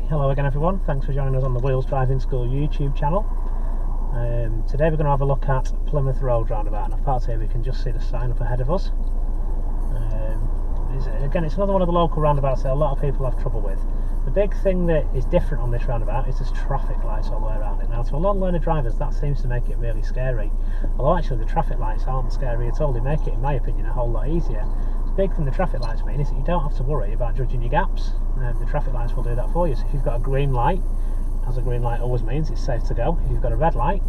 hello again everyone, thanks for joining us on the Wheels Driving School YouTube channel. Today we're going to have a look at Plymouth Road Roundabout, and I've parked here, we can just see the sign up ahead of us. Again, it's another one of the local roundabouts that a lot of people have trouble with. The big thing that is different on this roundabout is there's traffic lights all the way around it. Now, to a lot of learner drivers, that seems to make it really scary, although actually the traffic lights aren't scary at all. They make it, in my opinion, a whole lot easier. The big thing the traffic lights mean is that you don't have to worry about judging your gaps. The traffic lights will do that for you. So if you've got a green light, as a green light always means, it's safe to go. If you've got a red light,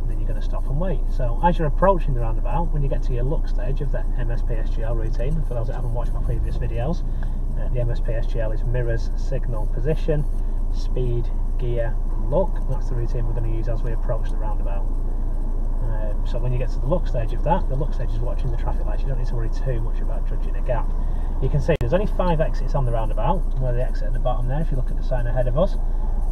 then you're going to stop and wait. So as you're approaching the roundabout, when you get to your look stage of the MSP-SGL routine, for those that haven't watched my previous videos, the MSP-SGL is mirrors, signal, position, speed, gear and look. That's the routine we're going to use as we approach the roundabout. So when you get to the look stage of that, the look stage is watching the traffic lights. You don't need to worry too much about judging a gap. You can see there's only 5 exits on the roundabout, where the exit at the bottom there if you look at the sign ahead of us.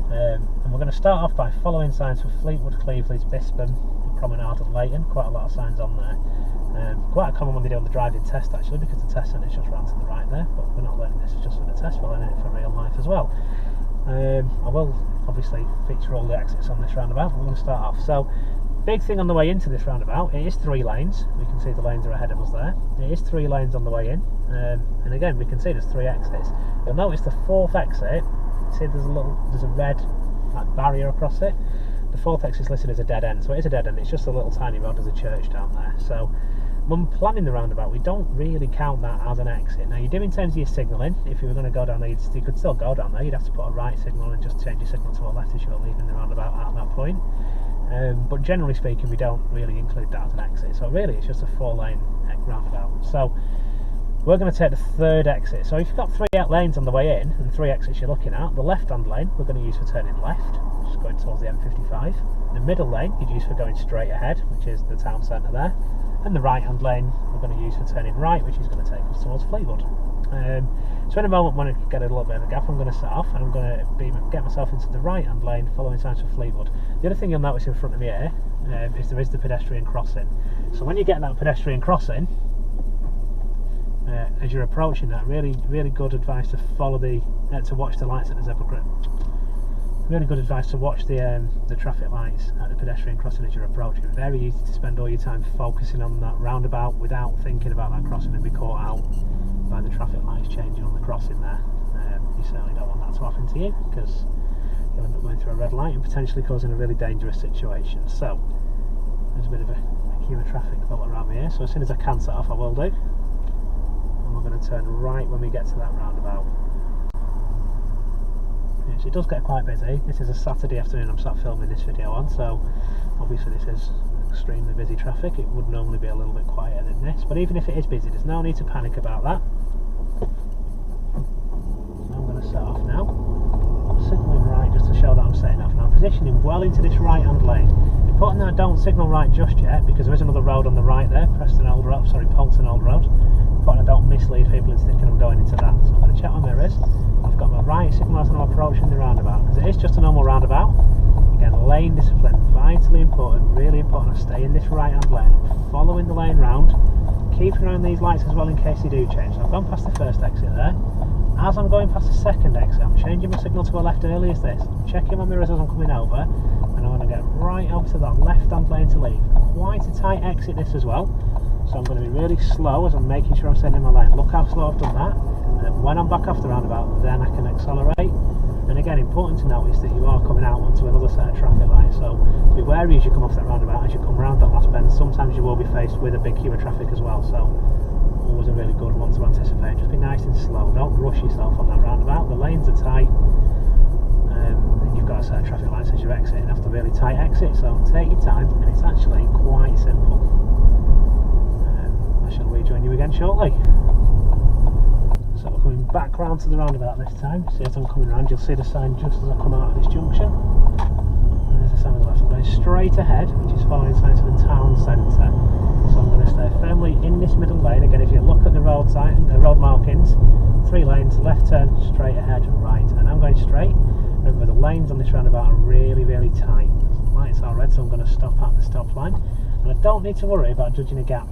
And we're going to start off by following signs for Fleetwood, Cleveland, Bispham, Promenade and Leighton. Quite a lot of signs on there. Quite a common one they do on the driving test actually, because the test centre is just round to the right there, but we're not learning this just for the test, we're learning it for real life as well. I will obviously feature all the exits on this roundabout, but we're going to start off. So, big thing on the way into this roundabout, it is 3 lanes. We can see the lanes are ahead of us there. It is 3 lanes on the way in, and again we can see there's 3 exits. You'll notice the 4th exit, see there's a red barrier across it. The 4th exit is listed as a dead end, so it is a dead end. It's just a little tiny road, there's a church down there. So when planning the roundabout, we don't really count that as an exit. Now you do in terms of your signalling. If you were going to go down there, you could still go down there. You'd have to put a right signal and just change your signal to a left as you're leaving the roundabout at that point. But generally speaking, we don't really include that as an exit. So really, it's just a 4-lane roundabout. So we're going to take the 3rd exit. So if you've got 3 lanes on the way in and 3 exits you're looking at, the left-hand lane we're going to use for turning left, which is going towards the M55. The middle lane you'd use for going straight ahead, which is the town centre there. And the right-hand lane we're going to use for turning right, which is going to take us towards Fleetwood. So in a moment when I get a little bit of a gap, I'm going to set off and I'm going to get myself into the right-hand lane, following signs for Fleetwood. The other thing you'll notice in front of me here is there is the pedestrian crossing. So when you get that pedestrian crossing, as you're approaching that, really good advice to follow to watch the lights at the zebra crossing. Really good advice to watch the traffic lights at the pedestrian crossing as you're approaching. Very easy to spend all your time focusing on that roundabout without thinking about that crossing and be caught out by the traffic lights changing on the crossing there. You certainly don't want that to happen to you, because you'll end up going through a red light and potentially causing a really dangerous situation. So there's a bit of a queue of traffic built around me here, so as soon as I can set off I will do. And we're going to turn right when we get to that roundabout. Yes, it does get quite busy. This is a Saturday afternoon I'm sat filming this video on, so obviously this is extremely busy traffic. It would normally be a little bit quieter than this, but even if it is busy, there's no need to panic about that. So I'm going to set off now. I'm signaling right just to show that I'm setting off now. I'm positioning well into this right hand lane. Important that I don't signal right just yet, because there is another road on the right there, Polton Old Road. Important I don't mislead people into thinking I'm going into that. So I'm going to check my mirrors. I've got my right signal as I'm approaching the roundabout, because it is just a normal roundabout. Again, lane discipline, vitally important, really important. I stay in this right hand lane, I'm following the lane round, keeping around these lights as well in case they do change. So I've gone past the 1st exit there. As I'm going past the 2nd exit, I'm changing my signal to a left early as this. I'm checking my mirrors as I'm coming over, and I want to get right over to that left hand lane to leave. Quite a tight exit this as well, so I'm going to be really slow as I'm making sure I'm staying in my lane. Look how slow I've done that. And when I'm back off the roundabout, then I can accelerate. And again, important to note is that you are coming out onto another set of traffic lights, so be wary as you come off that roundabout. As you come round that last bend, sometimes you will be faced with a big queue of traffic as well, so always a really good one to anticipate. Just be nice and slow, don't rush yourself on that roundabout. The lanes are tight, and you've got a set of traffic lights as you're exiting after a really tight exit, so take your time, and it's actually quite simple. I shall rejoin you again shortly. So we're coming back round to the roundabout this time. See, as I'm coming round, you'll see the sign just as I come out of this junction. And there's the sign on the left. I'm going straight ahead, which is following signs for the town centre. So I'm going to stay firmly in this middle lane. Again, if you look at the road markings, 3 lanes, left turn, straight ahead, right. And I'm going straight. Remember, the lanes on this roundabout are really tight. The lights are red, so I'm going to stop at the stop line. And I don't need to worry about judging a gap.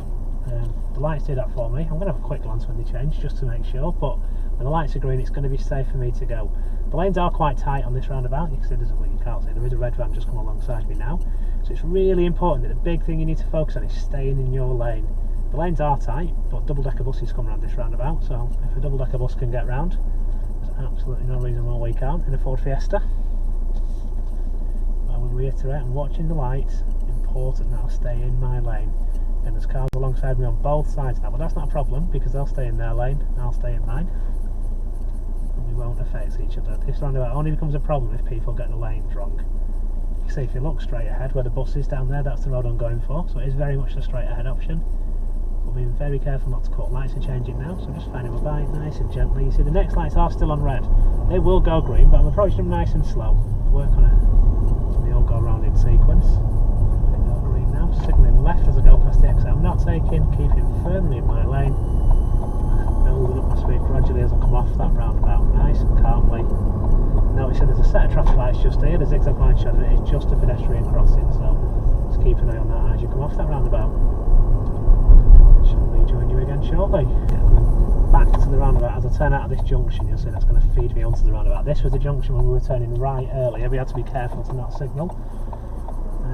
The lights do that for me. I'm going to have a quick glance when they change just to make sure, but when the lights are green it's going to be safe for me to go. The lanes are quite tight on this roundabout. You can see you can't see, there is a red van just come alongside me now. So it's really important that the big thing you need to focus on is staying in your lane. The lanes are tight, but double-decker buses come around this roundabout, so if a double-decker bus can get round, there's absolutely no reason why we can't in a Ford Fiesta. But I will reiterate, I'm watching the lights, important that I stay in my lane. And there's cars alongside me on both sides now, but that's not a problem because they'll stay in their lane and I'll stay in mine. And we won't affect each other. This roundabout only becomes a problem if people get the lanes wrong. You can see if you look straight ahead where the bus is down there, that's the road I'm going for, so it is very much the straight ahead option. But being very careful not to cut. Lights are changing now, so I'm just finding my bike nice and gently. You see the next lights are still on red. They will go green, but I'm approaching them nice and slow. Work on it. They all go round in sequence. They go green now, signalling left as I go past the exit. I'm not taking, keeping firmly in my lane. Building up my speed gradually as I come off that roundabout, nice and calmly. Noticing there's a set of traffic lights just here, the zigzag line showing it is just a pedestrian crossing, so just keep an eye on that as you come off that roundabout. Shall rejoin you again shortly. Going back to the roundabout, as I turn out of this junction, you'll see that's going to feed me onto the roundabout. This was the junction when we were turning right earlier. We had to be careful to not signal,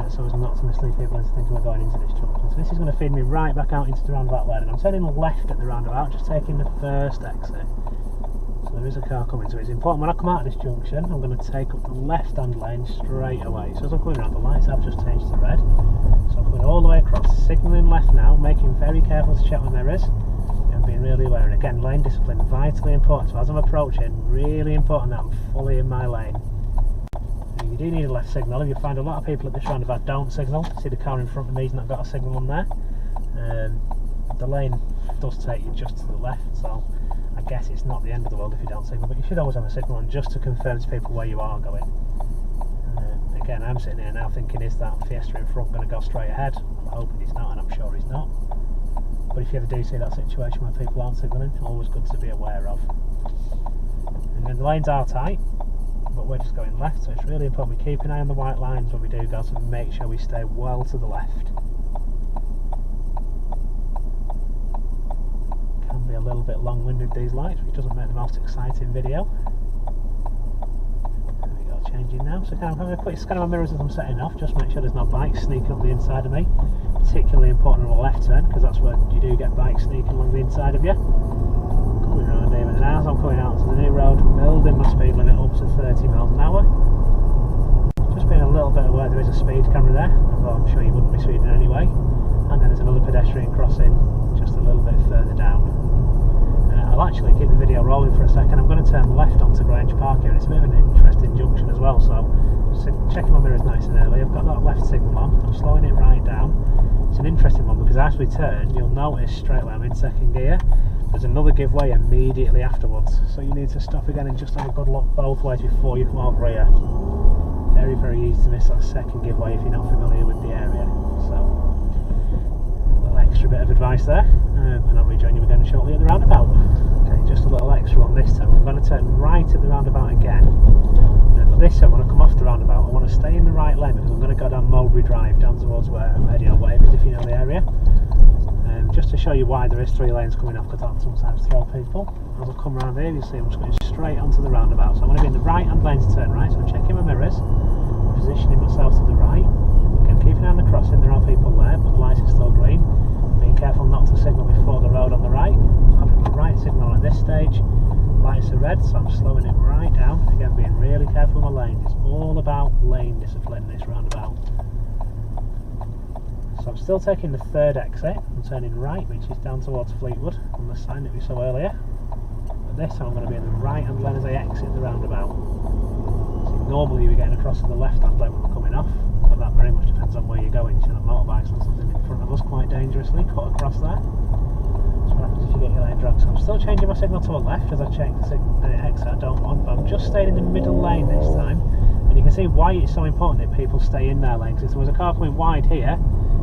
so as not to mislead people into thinking we're going into this junction. So this is going to feed me right back out into the roundabout lane, and I'm turning left at the roundabout, just taking the first exit. So there is a car coming, so it's important when I come out of this junction, I'm going to take up the left-hand lane straight away. So as I'm coming around, the lights have just changed to red. So I'm going all the way across, signalling left now, making very careful to check my mirrors, and being really aware. And again, lane discipline, vitally important. So as I'm approaching, really important that I'm fully in my lane. And you do need a left signal. If you find a lot of people at this roundabout don't signal, see the car in front of me has not got a signal on there. The lane does take you just to the left, so I guess it's not the end of the world if you don't signal, but you should always have a signal on just to confirm to people where you are going. Again, I'm sitting here now thinking, is that Fiesta in front going to go straight ahead? I'm hoping he's not, and I'm sure he's not. But if you ever do see that situation where people aren't signalling, always good to be aware of. And then the lanes are tight, but we're just going left, so it's really important we keep an eye on the white lines when we do go, to make sure we stay well to the left. Can be a little bit long-winded, these lights, which doesn't make the most exciting video. Changing now, so kind of having a quick scan of my mirrors as I'm setting off, just make sure there's no bikes sneaking up the inside of me. Particularly important on a left turn, because that's where you do get bikes sneaking along the inside of you. Coming around here, and as I'm coming out to the new road, building my speed limit up to 30 miles an hour. Just being a little bit aware there is a speed camera there, although I'm sure you wouldn't be speeding anyway. And then there's another pedestrian crossing just a little bit further down. I'll actually keep the video rolling for a second. I'm going to turn left onto Grange Park here, and it's a bit of an interesting junction as well, so just checking my mirrors nice and early. I've got that left signal on, I'm slowing it right down. It's an interesting one because as we turn, you'll notice straight away I'm in second gear. There's another give way immediately afterwards, so you need to stop again and just have a good look both ways before you come over here. Very, very easy to miss that second give way if you're not familiar with the area. So, a little extra bit of advice there, and I'll rejoin you again shortly at the roundabout. Okay, just a little extra on this time. I'm going to turn right at the roundabout again. But this time when I come off the roundabout, I want to stay in the right lane because I'm going to go down Mowbray Drive, down towards where I'm heading, or whatever it is if you know the area. Just to show you why there is 3 lanes coming off, because that sometimes throw people. As I come around here, you see I'm just going straight onto the roundabout. So I want to be in the right hand lane to turn right, so I'm checking my mirrors, positioning myself to the right. Again, keeping an eye on the crossing, there are people there, but the lights are still green. Being careful not to signal before the road on the right. I'm having the right signal at this stage. Lights are red, so I'm slowing it right down. Again, being really careful with my lane. It's all about lane discipline, this roundabout. So I'm still taking the third exit. I'm turning right, which is down towards Fleetwood, on the sign that we saw earlier. But this time I'm going to be in the right hand lane as I exit the roundabout. So normally we're getting across to the left hand lane when we're coming off, but that very much depends on where you're going. You see that motorbikes and something in front of us quite dangerously cut across there. That's what happens if you get your lane dragged. So I'm still changing my signal to a left as I check the exit I don't want, but I'm just staying in the middle lane this time. And you can see why it's so important that people stay in their lane, because if there was a car coming wide here,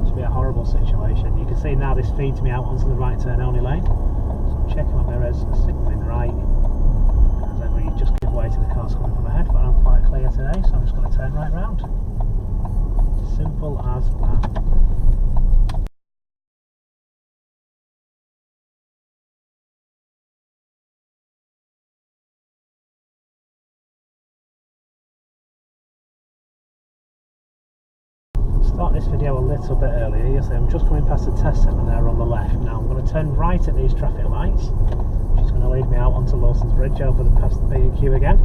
this would be a horrible situation. You can see now this feeds me out onto the right turn only lane. So I'm checking my mirrors, signalling right, and as ever you just give way to the cars coming from ahead, but I'm quite clear today, so I'm just going to turn right round. Simple as that. start this video a little bit earlier. You'll see I'm just coming past the test centre there on the left. Now I'm going to turn right at these traffic lights, which is going to lead me out onto Lawson's Bridge over past the B&Q again.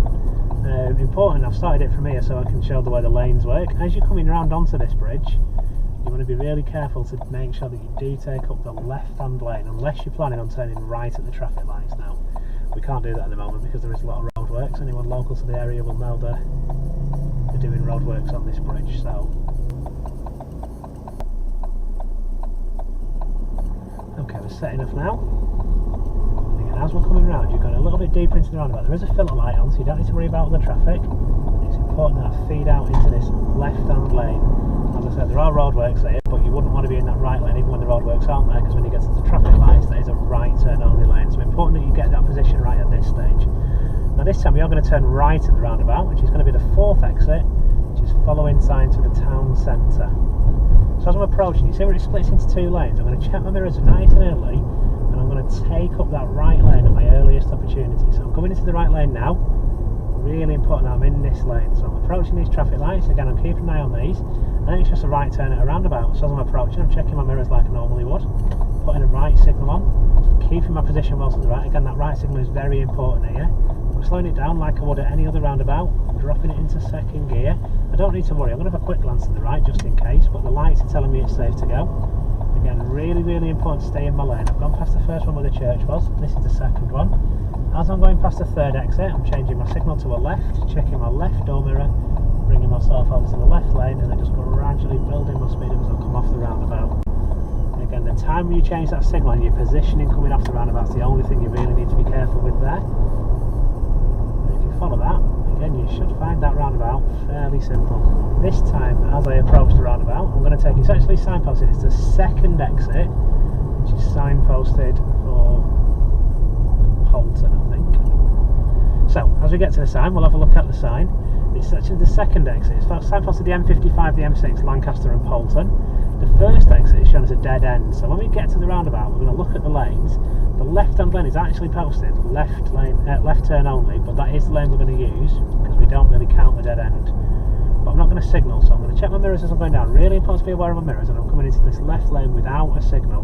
Important, I've started it from here so I can show the way the lanes work. As you're coming round onto this bridge, you want to be really careful to make sure that you do take up the left-hand lane, unless you're planning on turning right at the traffic lights. Now, we can't do that at the moment because there is a lot of roadworks. Anyone local to the area will know they're doing roadworks on this bridge. So, okay, we're setting off now. Again, as we're coming round, you're going a little bit deeper into the roundabout. There is a filter light on, so you don't need to worry about the traffic. It's important that I feed out into this left-hand lane. As I said, there are roadworks there, but you wouldn't want to be in that right lane even when the roadworks aren't there, because when you get to the traffic lights, there is a right turn only lane. So it's important that you get that position right at this stage. Now this time we are going to turn right at the roundabout, which is going to be the fourth exit, which is following sign to the town centre. So as I'm approaching, you see where it splits into two lanes. I'm going to check my mirrors nice and early, and I'm going to take up that right lane at my earliest opportunity. So I'm coming into the right lane now. Really important that I'm in this lane. So I'm approaching these traffic lights. Again, I'm keeping an eye on these. And then it's just a right turn at a roundabout. So as I'm approaching, I'm checking my mirrors like I normally would, putting a right signal on, keeping my position well to the right. Again, that right signal is very important here. I'm slowing it down like I would at any other roundabout, dropping it into second gear. I don't need to worry. I'm going to have a quick glance to the right just in case, but the lights are telling me it's safe to go. Again, really, really important to stay in my lane. I've gone past the first one where the church was. This is the second one. As I'm going past the third exit, I'm changing my signal to a left, checking my left door mirror, bringing myself over to the left lane, and then just gradually building my speed as I come off the roundabout. And again, the time you change that signal and your positioning coming off the roundabout is the only thing you really need to be careful with there. And if you follow that, again, you should find that roundabout fairly simple. This time, as I approach the roundabout, I'm going to take, it's actually signposted, it's the second exit, which is signposted for Holton, I think. So, as we get to the sign, we'll have a look at the sign. It's actually the second exit. It's signposted the M55, the M6, Lancaster and Polton. The first exit is shown as a dead end. So when we get to the roundabout, we're going to look at the lanes. The left-hand lane is actually posted left lane, left turn only, but that is the lane we're going to use because we don't really count the dead end. But I'm not going to signal, so I'm going to check my mirrors as I'm going down. Really important to be aware of my mirrors, and I'm coming into this left lane without a signal.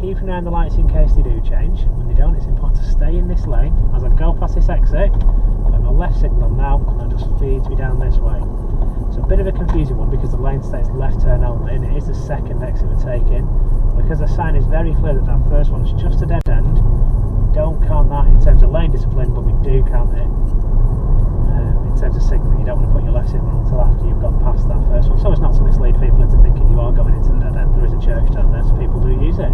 Keep an eye on the lights in case they do change. When they don't, it's important to stay in this lane. As I go past this exit, I've got my left signal now, and that just feeds me down this way. So a bit of a confusing one because the lane states left turn only, and it is the second exit we're taking. Because the sign is very clear that that first one is just a dead end, we don't count that in terms of lane discipline, but we do count it in terms of signalling. You don't want to put your left signal until after you've gone past that first one. So as not to mislead people into thinking you are going into the dead end. There is a church down there, so people do use it.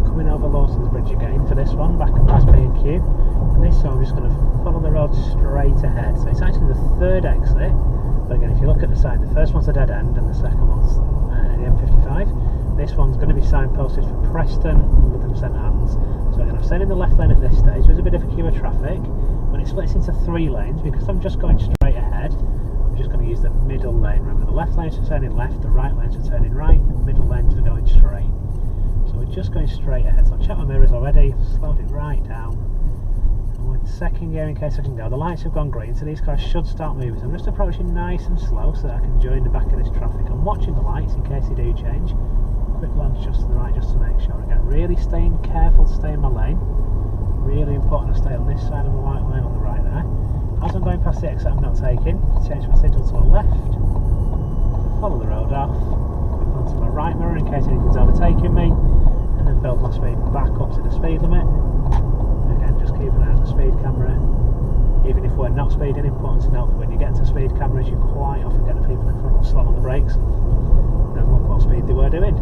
Coming over Lawson's Bridge again for this one, back and past B&Q, and this time I'm just going to follow the road straight ahead. So it's actually the third exit, but again, if you look at the sign, the first one's a dead end and the second one's the M55. This one's going to be signposted for Preston, Lytham, St Anne's. So again, I'm staying in the left lane at this stage. There's a bit of a queue of traffic. When it splits into three lanes, because I'm just going straight ahead, I'm just going to use the middle lane. Remember, the left lanes are turning left, the right lanes are turning right, and the middle lanes are going straight. So we're just going straight ahead. So I've checked my mirrors already, slowed it right down. I'm in second gear in case I can go. The lights have gone green, so these cars should start moving. So I'm just approaching nice and slow so that I can join the back of this traffic. I'm watching the lights in case they do change. Quick glance just to the right just to make sure. Again, really staying careful to stay in my lane. Really important to stay on this side of the white line on the right there. As I'm going past the exit I'm not taking, change my signal to a left, follow the road off, quick onto my right mirror in case anything's overtaking me, and then build my speed back up to the speed limit. Again, just keep an eye on the speed camera. Even if we're not speeding, important to note that when you get to speed cameras you quite often get the people in front of slow on the brakes. Then look what speed they were doing.